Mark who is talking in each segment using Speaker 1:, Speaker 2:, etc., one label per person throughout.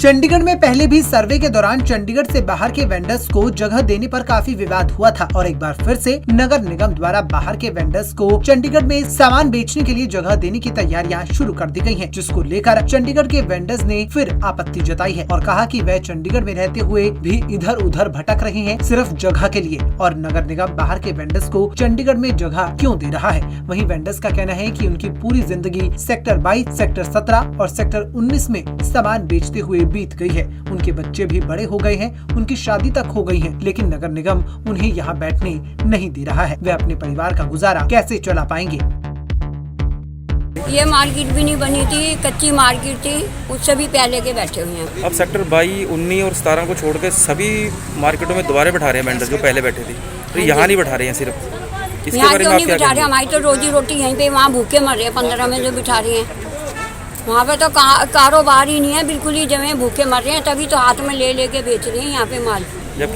Speaker 1: चंडीगढ़ में पहले भी सर्वे के दौरान चंडीगढ़ से बाहर के वेंडर्स को जगह देने पर काफी विवाद हुआ था और एक बार फिर से नगर निगम द्वारा बाहर के वेंडर्स को चंडीगढ़ में सामान बेचने के लिए जगह देने की तैयारियां शुरू कर दी गई हैं, जिसको लेकर चंडीगढ़ के वेंडर्स ने फिर आपत्ति जताई है और कहा कि वह चंडीगढ़ में रहते हुए भी इधर उधर भटक रहे हैं सिर्फ जगह के लिए और नगर निगम बाहर के वेंडर्स को चंडीगढ़ में जगह क्यों दे रहा है। वहीं वेंडर्स का कहना है कि उनकी पूरी जिंदगी सेक्टर 22, सेक्टर 17 और सेक्टर 19 में सामान बेचते हुए बीत गई है। उनके बच्चे भी बड़े हो गए हैं, उनकी शादी तक हो गई है, लेकिन नगर निगम उन्हें यहाँ बैठने नहीं दे रहा है। वे अपने परिवार का गुजारा कैसे चला पाएंगे।
Speaker 2: ये मार्केट भी नहीं बनी थी, कच्ची मार्केट थी, उससे भी पहले के बैठे हुए हैं।
Speaker 3: अब सेक्टर 22, 19 और 17 को छोड़ के सभी मार्केटों में दोबारा बैठा रहे हैं वेंडर जो पहले बैठे थे, तो यहाँ नहीं बैठा रहे हैं सिर्फ।
Speaker 2: यहाँ क्यों नहीं बिठा रहे? हमारी तो रोजी रोटी यहीं पे, वहाँ भूखे मर रहे हैं 15 में जो बिठा रहे हैं। वहाँ पे तो कारोबार ही नहीं है, बिल्कुल ही जमे भूखे मर रहे हैं, तभी तो हाथ में ले लेके बेच रहे हैं यहाँ पे माल।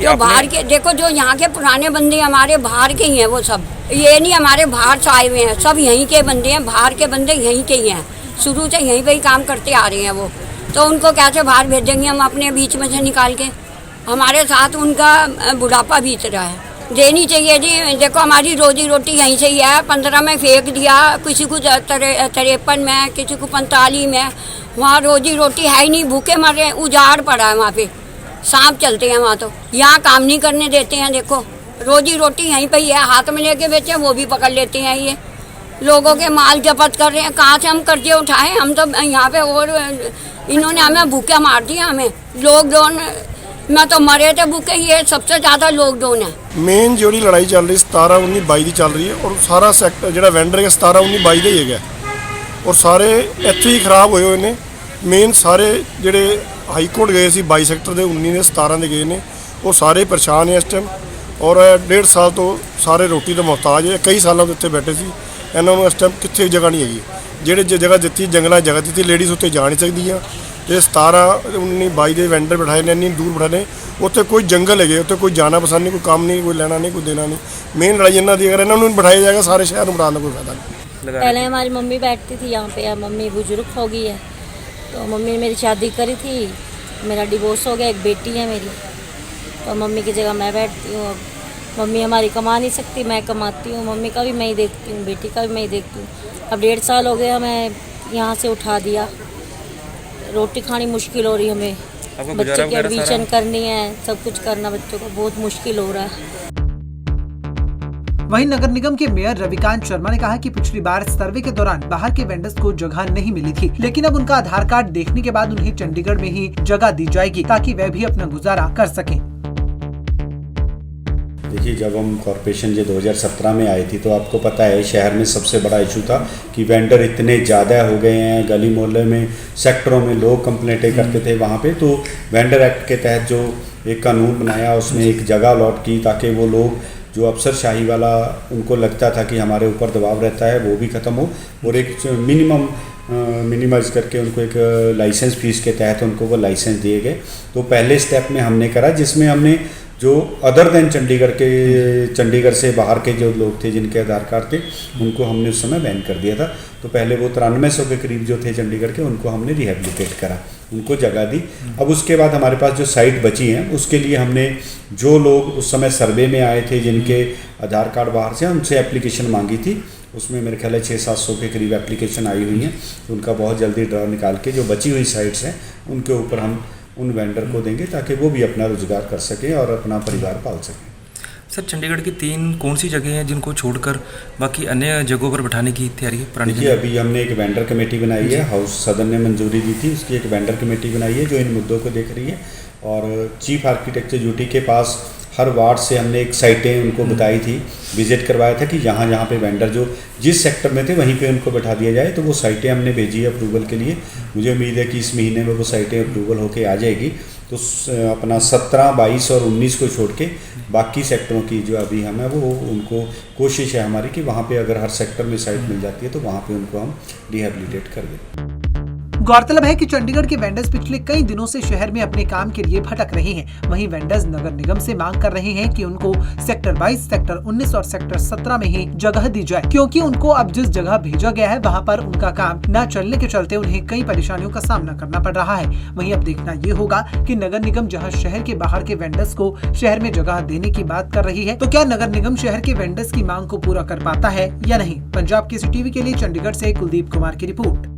Speaker 2: जो बाहर के देखो, जो यहाँ के पुराने बंदे हमारे बाहर के ही हैं, वो सब ये नहीं हमारे बाहर से आए हुए हैं, सब यहीं के बंदे हैं, बाहर के बंदे यहीं के ही हैं, शुरू से यहीं पे ही काम करते आ रहे हैं वो। तो उनको कैसे बाहर भेजेंगे हम अपने बीच में से निकाल के? हमारे साथ उनका बुढ़ापा बीत रहा है। देनी चाहिए जी, देखो हमारी रोजी रोटी यहीं से ही है। 15 में फेंक दिया, किसी को 53 में, किसी को 45 में, वहाँ रोजी रोटी है ही नहीं, भूखे मर रहे हैं, उजाड़ पड़ा है वहाँ पे, सांप चलते हैं वहाँ। तो यहाँ काम नहीं करने देते हैं। देखो रोजी रोटी यहीं पे ही है, हाथ में लेके बेचे वो भी पकड़ लेते हैं। ये लोगों के माल जब्त कर रहे हैं, कहाँ से हम कर्जे उठाएं? हम तो यहाँ पे, और इन्होंने हमें भूखे मार दिया। हमें लॉकडाउन में तो मरे थे भूखे, ये सबसे ज़्यादा लॉकडाउन है।
Speaker 4: मेन ਜਿਹੜੀ ਲੜਾਈ ਚੱਲ ਰਹੀ 17, 19, 22 ਦੀ ਚੱਲ ਰਹੀ ਹੈ ਔਰ ਸਾਰਾ ਸੈਕਟਰ ਜਿਹੜਾ ਵੈਂਡਰ ਹੈ 17, 19, 22 ਦਾ ਹੀ ਹੈਗਾ ਔਰ ਸਾਰੇ ਇੱਥੇ ਹੀ ਖਰਾਬ ਹੋਏ ਹੋਏ ਨੇ। ਮੇਨ ਸਾਰੇ ਜਿਹੜੇ ਹਾਈ ਕੋਰਟ ਗਏ ਸੀ 22 ਸੈਕਟਰ ਦੇ, 19 ਦੇ, 17 ਦੇ ਗਏ ਨੇ, ਉਹ ਸਾਰੇ ਪਰੇਸ਼ਾਨ ਹੈ ਇਸ ਟਾਈਮ ਔਰ 1.5 ਸਾਲ ਤੋਂ ਸਾਰੇ ਰੋਟੀ ਦਾ ਮੁਹਤਾਜ ਹੈ। ਕਈ ਸਾਲਾਂ ਤੋਂ ਇੱਥੇ ਬੈਠੇ ਸੀ, ਇਹਨਾਂ ਨੂੰ ਇਸ ਟਾਈਮ ਕਿੱਥੇ ਜਗ੍ਹਾ ਨਹੀਂ ਹੈਗੀ। ਜਿਹੜੇ ਜਗ੍ਹਾ ਦਿੱਤੀ ਜੰਗਲਾਂ ਜਗ੍ਹਾ ਦਿੱਤੀ, ਲੇਡੀਜ਼ ਉੱਤੇ ਜਾ ਨਹੀਂ ਸਕਦੀਆਂ। ये 17, 19, 22 ਦੇ ਵੈਂਡਰ ਬਿਠਾਏ ਨੇ, ਇੰਨੀ ਦੂਰ ਬਿਠਾਏ ਨੇ, ਉੱਥੇ ਕੋਈ ਜੰਗਲ ਹੈਗੇ, ਉੱਥੇ ਕੋਈ ਜਾਣਾ ਪਸੰਦ नहीं, कोई काम नहीं, कोई लेना नहीं, कोई देना नहीं। मेन लड़ाई इन्हों की, अगर इन्होंने बिठाया जाएगा सारे शहर में बिठाने कोई फायदा नहीं।
Speaker 5: पहले हमारी मम्मी बैठती थी यहाँ पे, मम्मी बुजुर्ग हो गई है, तो मम्मी ने मेरी शादी करी थी, मेरा डिवोर्स हो गया, एक बेटी है मेरी, तो मम्मी की जगह मैं बैठती हूँ। मम्मी हमारी कमा नहीं सकती, मैं कमाती हूँ, मम्मी का भी मैं ही देखती हूँ, बेटी का भी मैं ही देखती हूँ। अब 1.5 साल हो गया, मैं यहाँ से उठा दिया, रोटी खानी मुश्किल हो रही है हमें, बच्चे की एडमिशन करनी है, सब कुछ करना बच्चों को बहुत मुश्किल हो रहा है।
Speaker 1: वहीं नगर निगम के मेयर रविकांत शर्मा ने कहा कि पिछली बार सर्वे के दौरान बाहर के वेंडर्स को जगह नहीं मिली थी, लेकिन अब उनका आधार कार्ड देखने के बाद उन्हें चंडीगढ़ में ही जगह दी जाएगी ताकि वह भी अपना गुजारा कर सकें।
Speaker 6: देखिए, जब हम कॉरपोरेशन जो 2017 में आई थी तो आपको पता है शहर में सबसे बड़ा इशू था कि वेंडर इतने ज़्यादा हो गए हैं, गली मोहल्ले में, सेक्टरों में लोग कंप्लेंटें करते थे वहाँ पे। तो वेंडर एक्ट के तहत जो एक कानून बनाया, उसमें एक जगह अलॉट की ताकि वो लोग जो अफसरशाही वाला उनको लगता था कि हमारे ऊपर दबाव रहता है वो भी ख़त्म हो और एक मिनिमाइज करके उनको एक लाइसेंस फीस के तहत उनको वो लाइसेंस दिए गए। तो पहले स्टेप में हमने करा, जिसमें हमने जो अदर देन चंडीगढ़ से बाहर के जो लोग थे जिनके आधार कार्ड थे उनको हमने उस समय बैन कर दिया था। तो पहले वो 9300 के करीब जो थे चंडीगढ़ के, उनको हमने रिहेबिलिटेट करा, उनको जगह दी। अब उसके बाद हमारे पास जो साइट बची हैं उसके लिए हमने जो लोग उस समय सर्वे में आए थे जिनके आधार कार्ड बाहर से, उनसे एप्लीकेशन मांगी थी। उसमें मेरे ख्याल है 600-700 के करीब एप्लीकेशन आई हुई हैं। उनका बहुत जल्दी ड्रा निकाल के जो बची हुई साइट्स हैं उनके ऊपर हम उन वेंडर को देंगे ताकि वो भी अपना रोजगार कर सकें और अपना परिवार पाल सकें।
Speaker 3: सर, चंडीगढ़ की 3 कौन सी जगह हैं जिनको छोड़कर बाकी अन्य जगहों पर बैठाने की तैयारी है?
Speaker 6: देखिए, अभी हमने एक वेंडर कमेटी बनाई है, हाउस सदन ने मंजूरी दी थी, उसकी एक वेंडर कमेटी बनाई है जो इन मुद्दों को देख रही है। और चीफ आर्किटेक्चर ड्यूटी के पास हर वार्ड से हमने एक साइटें उनको बताई थी, विजिट करवाया था कि जहाँ जहाँ पे वेंडर जो जिस सेक्टर में थे वहीं पे उनको बैठा दिया जाए। तो वो साइटें हमने भेजी है अप्रूवल के लिए। मुझे उम्मीद है कि इस महीने में वो साइटें अप्रूवल होके आ जाएगी। तो अपना 17, 22 और 19 को छोड़ के बाकी सेक्टरों की जो अभी हमें वो उनको कोशिश है हमारी कि वहाँ पे अगर हर सेक्टर में साइट मिल जाती है तो वहाँ पे उनको हम रिहेबिलिटेट कर दें।
Speaker 1: गौरतलब है कि चंडीगढ़ के वेंडर्स पिछले कई दिनों से शहर में अपने काम के लिए भटक रहे हैं। वहीं वेंडर्स नगर निगम से मांग कर रहे हैं कि उनको सेक्टर 22, सेक्टर 19 और सेक्टर 17 में ही जगह दी जाए, क्योंकि उनको अब जिस जगह भेजा गया है वहां पर उनका काम न चलने के चलते उन्हें कई परेशानियों का सामना करना पड़ रहा है। वहीं अब देखना ये होगा कि नगर निगम जहां शहर के बाहर के वेंडर्स को शहर में जगह देने की बात कर रही है, तो क्या नगर निगम शहर के वेंडर्स की मांग को पूरा कर पाता है या नहीं। पंजाब केसरी टीवी के लिए चंडीगढ़ से कुलदीप कुमार की रिपोर्ट।